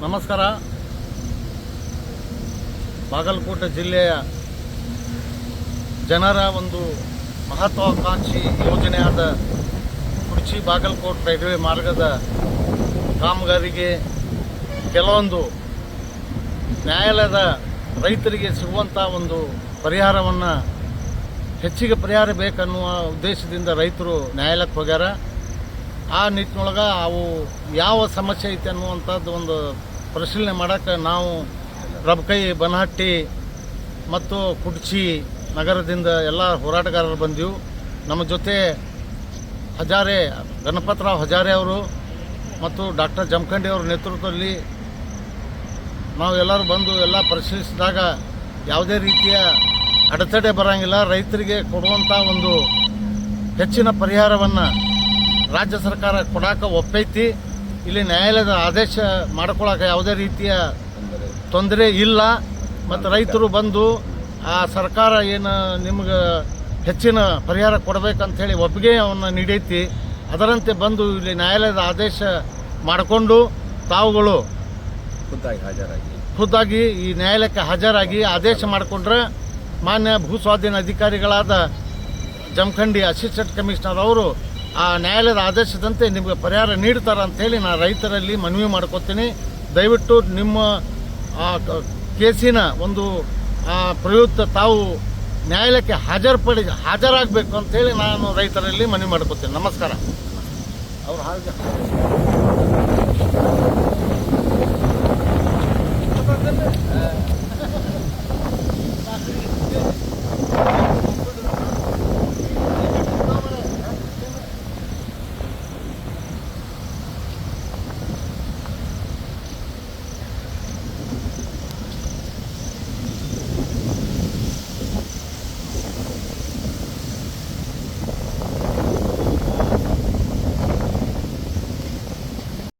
ನಮಸ್ಕಾರ. ಬಾಗಲಕೋಟೆ ಜಿಲ್ಲೆಯ ಜನರ ಒಂದು ಮಹತ್ವಾಕಾಂಕ್ಷಿ ಯೋಜನೆಯಾದ ಕುಡ್ಚಿ ಬಾಗಲಕೋಟೆ ರೈಲ್ವೆ ಮಾರ್ಗದ ಕಾಮಗಾರಿಗೆ ಕೆಲವೊಂದು ನ್ಯಾಯಾಲಯದ ರೈತರಿಗೆ ಸಿಗುವಂಥ ಒಂದು ಪರಿಹಾರವನ್ನು ಹೆಚ್ಚಿಗೆ ಪರಿಹಾರ ಬೇಕನ್ನುವ ಉದ್ದೇಶದಿಂದ ರೈತರು ನ್ಯಾಯಾಲಯಕ್ಕೆ ಹೋಗ್ಯಾರ. ಆ ನಿಟ್ಟಿನೊಳಗೆ ಅವು ಯಾವ ಸಮಸ್ಯೆ ಐತೆ ಅನ್ನುವಂಥದ್ದು ಒಂದು ಪರಿಶೀಲನೆ ಮಾಡೋಕ್ಕೆ ನಾವು ರಬಕೈ ಬನಹಟ್ಟಿ ಮತ್ತು ಕುಡ್ಚಿ ನಗರದಿಂದ ಎಲ್ಲ ಹೋರಾಟಗಾರರು ಬಂದೆವು. ನಮ್ಮ ಜೊತೆ ಹಜಾರೆ ಗಣಪತರಾವ್ ಹಜಾರೆ ಅವರು ಮತ್ತು ಡಾಕ್ಟರ್ ಜಮಖಂಡಿ ಅವರ ನೇತೃತ್ವದಲ್ಲಿ ನಾವು ಎಲ್ಲರೂ ಬಂದು ಎಲ್ಲ ಪರಿಶೀಲಿಸಿದಾಗ ಯಾವುದೇ ರೀತಿಯ ಅಡೆತಡೆ ಬರೋಂಗಿಲ್ಲ. ರೈತರಿಗೆ ಕೊಡುವಂಥ ಒಂದು ಹೆಚ್ಚಿನ ಪರಿಹಾರವನ್ನು ರಾಜ್ಯ ಸರ್ಕಾರ ಕೊಡೋಕೆ ಒಪ್ಪೈತಿ. ಇಲ್ಲಿ ನ್ಯಾಯಾಲಯದ ಆದೇಶ ಮಾಡ್ಕೊಳ್ಳೋಕೆ ಯಾವುದೇ ರೀತಿಯ ತೊಂದರೆ ಇಲ್ಲ. ಮತ್ತು ರೈತರು ಬಂದು ಆ ಸರ್ಕಾರ ಏನು ನಿಮ್ಗೆ ಹೆಚ್ಚಿನ ಪರಿಹಾರ ಕೊಡಬೇಕಂಥೇಳಿ ಒಪ್ಪಿಗೆಯನ್ನು ನೀಡೈತಿ. ಅದರಂತೆ ಬಂದು ಇಲ್ಲಿ ನ್ಯಾಯಾಲಯದ ಆದೇಶ ಮಾಡಿಕೊಂಡು ತಾವುಗಳು ಖುದ್ದಾಗಿ ಈ ನ್ಯಾಯಾಲಯಕ್ಕೆ ಹಾಜರಾಗಿ ಆದೇಶ ಮಾಡಿಕೊಂಡ್ರೆ ಮಾನ್ಯ ಭೂಸ್ವಾಧೀನ ಅಧಿಕಾರಿಗಳಾದ ಜಮಖಂಡಿ ಅಸಿಸ್ಟೆಂಟ್ ಕಮಿಷನರ್ ಅವರು ಆ ನ್ಯಾಯಾಲಯದ ಆದೇಶದಂತೆ ನಿಮಗೆ ಪರಿಹಾರ ನೀಡ್ತಾರೆ ಅಂಥೇಳಿ ನಾನು ರೈತರಲ್ಲಿ ಮನವಿ ಮಾಡ್ಕೊತೀನಿ. ದಯವಿಟ್ಟು ನಿಮ್ಮ ಕೇಸಿನ ಒಂದು ಪ್ರಯುಕ್ತ ತಾವು ನ್ಯಾಯಾಲಯಕ್ಕೆ ಹಾಜರಾಗಬೇಕು ಅಂತೇಳಿ ನಾನು ರೈತರಲ್ಲಿ ಮನವಿ ಮಾಡ್ಕೊತೀನಿ. ನಮಸ್ಕಾರ. ಅವ್ರು ಹಾಗೆ